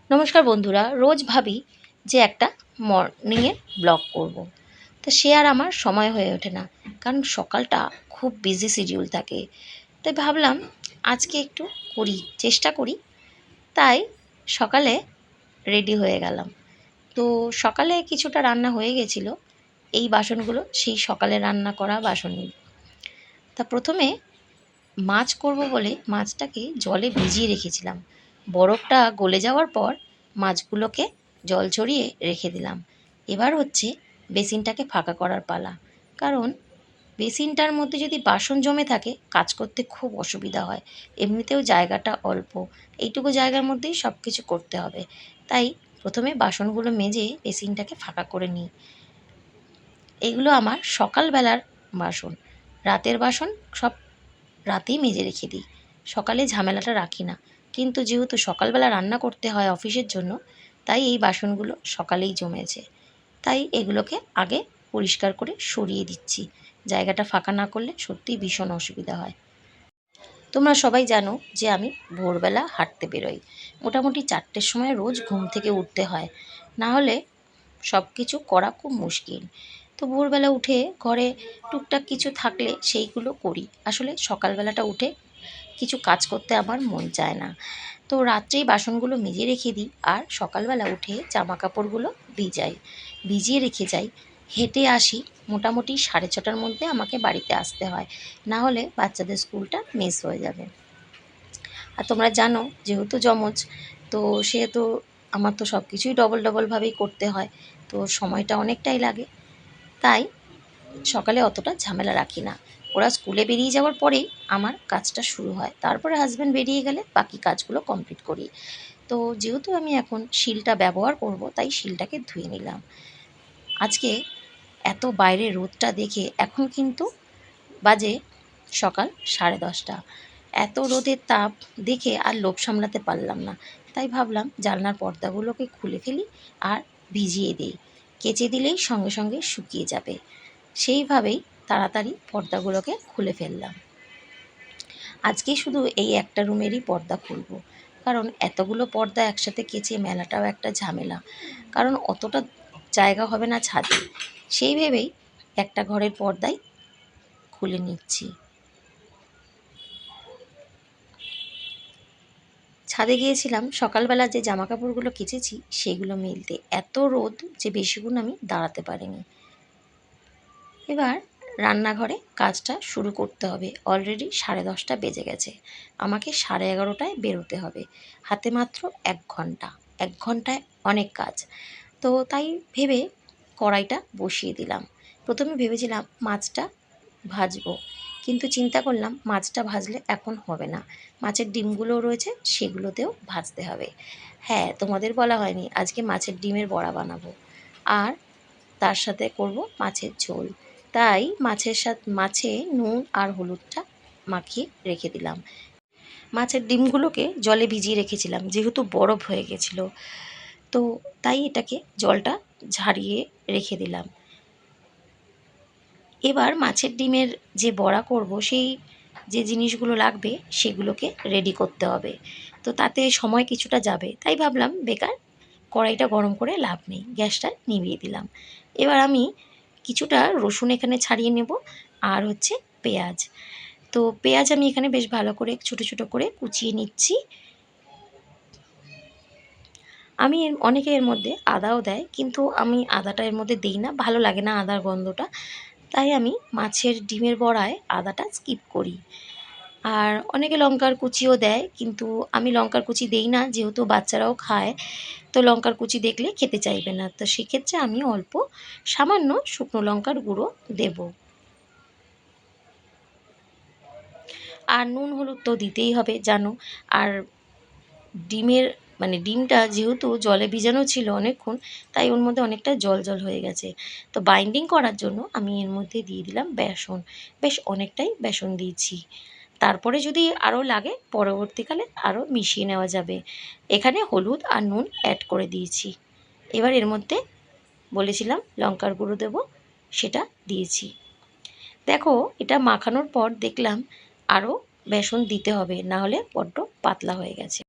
নমস্কার বন্ধুরা, রোজ ভাবি যে একটা মর্নিংয়ের ব্লগ করব। তো সে আর আমার সময় হয়ে ওঠে না, কারণ সকালটা খুব বিজি শিডিউল থাকে। তাই ভাবলাম আজকে একটু চেষ্টা করি। তাই সকালে রেডি হয়ে গেলাম। তো সকালে কিছুটা রান্না হয়ে গেছিলো। এই বাসনগুলো সেই সকালে রান্না করা বাসনই। তা প্রথমে মাছ করব বলে মাছটাকে জলে ভিজিয়ে রেখেছিলাম। বরফটা গলে যাওয়ার পর মাছগুলোকে জল ঝরিয়ে রেখে দিলাম। এবার হচ্ছে বেসিনটাকে ফাঁকা করার পালা। কারণ বেসিনটার মধ্যে যদি বাসন জমে থাকে কাজ করতে খুব অসুবিধা হয়। এমনিতেও জায়গাটা অল্প, এইটুকু জায়গার মধ্যেই সব কিছু করতে হবে। তাই প্রথমে বাসনগুলো মেজে বেসিনটাকে ফাঁকা করে নিই। এগুলো আমার সকালবেলার বাসন। রাতের বাসন সব রাতেই মেজে রেখে দিই, সকালে ঝামেলাটা রাখি না। কিন্তু যেহেতু সকালবেলা রান্না করতে হয় অফিসের জন্য, তাই এই বাসনগুলো সকালেই জমেছে। তাই এগুলোকে আগে পরিষ্কার করে সরিয়ে দিচ্ছি। জায়গাটা ফাঁকা না করলে সত্যিই ভীষণ অসুবিধা হয়। তোমরা সবাই জানো যে আমি ভোরবেলা হাঁটতে বেরোই। মোটামুটি 4টের সময় রোজ ঘুম থেকে উঠতে হয়, না হলে সব কিছু করা খুব মুশকিল। তো ভোরবেলা উঠে ঘরে টুকটাক কিছু থাকলে সেইগুলো করি। আসলে সকালবেলাটা উঠে কিছু কাজ করতে আমার মন চায় না। তো রাত্রেই বাসনগুলো মেজে রেখে দিই, আর সকালবেলা উঠে জামা কাপড়গুলো ভিজিয়ে রেখে যাই। হেঁটে আসি, মোটামুটি 6:30টার মধ্যে আমাকে বাড়িতে আসতে হয়, না হলে বাচ্চাদের স্কুলটা মিস হয়ে যাবে। আর তোমরা জানো যেহেতু যমজ, তো সেহেতু আমার তো সব কিছুই ডবলভাবেই করতে হয়। তো সময়টা অনেকটাই লাগে। তাই সকালে অতটা ঝামেলা রাখি না। ওরা স্কুলে বেরিয়ে যাওয়ার পরেই আমার কাজটা শুরু হয়। তারপরে হাজব্যান্ড বেরিয়ে গেলে বাকি কাজগুলো কমপ্লিট করি। তো যেহেতু আমি এখন শিলটা ব্যবহার করব, তাই শিলটাকে ধুয়ে নিলাম। আজকে এত বাইরে রোদটা দেখে এখন কিন্তু বাজে সকাল 10:30। এত রোদের তাপ দেখে আর লোভ সামলাতে পারলাম না। তাই ভাবলাম জানলার পর্দাগুলোকে খুলে ফেলি আর ভিজিয়ে দিই। কেচে দিলেই সঙ্গে সঙ্গে শুকিয়ে যাবে। সেইভাবেই তাড়াতাড়ি পর্দাগুলোকে খুলে ফেললাম। আজকে শুধু এই একটা রুমেরই পর্দা খুলব, কারণ এতগুলো পর্দা একসাথে কেচে মেলাটাও একটা ঝামেলা। কারণ অতটা জায়গা হবে না ছাদে, সেই ভেবেই একটা ঘরের পর্দাই খুলে নিচ্ছি। ছাদে গিয়েছিলাম সকালবেলা, যে জামা কাপড়গুলো কেচেছি সেগুলো মেলতে। এত রোদ যে বেশিক্ষণ আমি দাঁড়াতে পারিনি। এবার রান্নাঘরে কাজটা শুরু করতে হবে। অলরেডি 10:30 বেজে গেছে। আমাকে 11:30টায় বেরোতে হবে। হাতে মাত্র 1 ঘন্টা। 1 ঘন্টায় অনেক কাজ। তো তাই ভেবে কড়াইটা বসিয়ে দিলাম। প্রথমে ভেবেছিলাম মাছটা ভাজবো, কিন্তু চিন্তা করলাম মাছটা ভাজলে এখন হবে না। মাছের ডিমগুলোও রয়েছে, সেগুলোতেও ভাজতে হবে। হ্যাঁ, তোমাদের বলা হয়নি আজকে মাছের ডিমের বড়া বানাবো, আর তার সাথে করব মাছের ঝোল। তাই মাছে নুন আর হলুদটা মাখিয়ে রেখে দিলাম। মাছের ডিমগুলোকে জলে ভিজিয়ে রেখেছিলাম, যেহেতু বরফ হয়ে গেছিলো। তো তাই এটাকে জলটা ঝারিয়ে রেখে দিলাম। এবার মাছের ডিমের যে বড়া করব, সেই যে জিনিসগুলো লাগবে সেগুলোকে রেডি করতে হবে। তো তাতে সময় কিছুটা যাবে, তাই ভাবলাম বেকার কড়াইটা গরম করে লাভ নেই, গ্যাসটা নিভিয়ে দিলাম। এবার আমি কিছুটা রসুন এখানে ছাড়িয়ে নেব, আর হচ্ছে পেঁয়াজ। তো পেঁয়াজ আমি এখানে বেশ ভালো করে ছোটো ছোটো করে কুচিয়ে নিচ্ছি। অনেকে এর মধ্যে আদাও দেয়, কিন্তু আমি আদাটা এর মধ্যে দিই না, ভালো লাগে না আদার গন্ধটা। তাই আমি মাছের ডিমের বড়ায় আদাটা স্কিপ করি। আর অনেকে লঙ্কার কুচিও দেয়, কিন্তু আমি লঙ্কার কুচি দেই না, যেহেতু বাচ্চারাও খায়। তো লঙ্কার কুচি দেখলে খেতে চাইবে না, তো সেক্ষেত্রে আমি অল্প সামান্য শুকনো লঙ্কার গুঁড়ো দেব। আর নুন হলুদ তো দিতেই হবে জানো। আর ডিমের ডিমটা যেহেতু জলে ভিজানো ছিল অনেকক্ষণ, তাই ওর মধ্যে অনেকটা জল জল হয়ে গেছে। তো বাইন্ডিং করার জন্য আমি এর মধ্যে দিয়ে দিলাম বেসন। বেশ অনেকটাই বেসন দিয়েছি। তারপরে যদি আরও লাগে পরবর্তীকালে আরও মিশিয়ে নেওয়া যাবে। এখানে হলুদ আর নুন অ্যাড করে দিয়েছি। এবার এর মধ্যে বলেছিলাম লঙ্কার গুঁড়ো দেবো, সেটা দিয়েছি। দেখো এটা মাখানোর পর দেখলাম আরও বেসন দিতে হবে, না হলে বড্ড পাতলা হয়ে গেছে।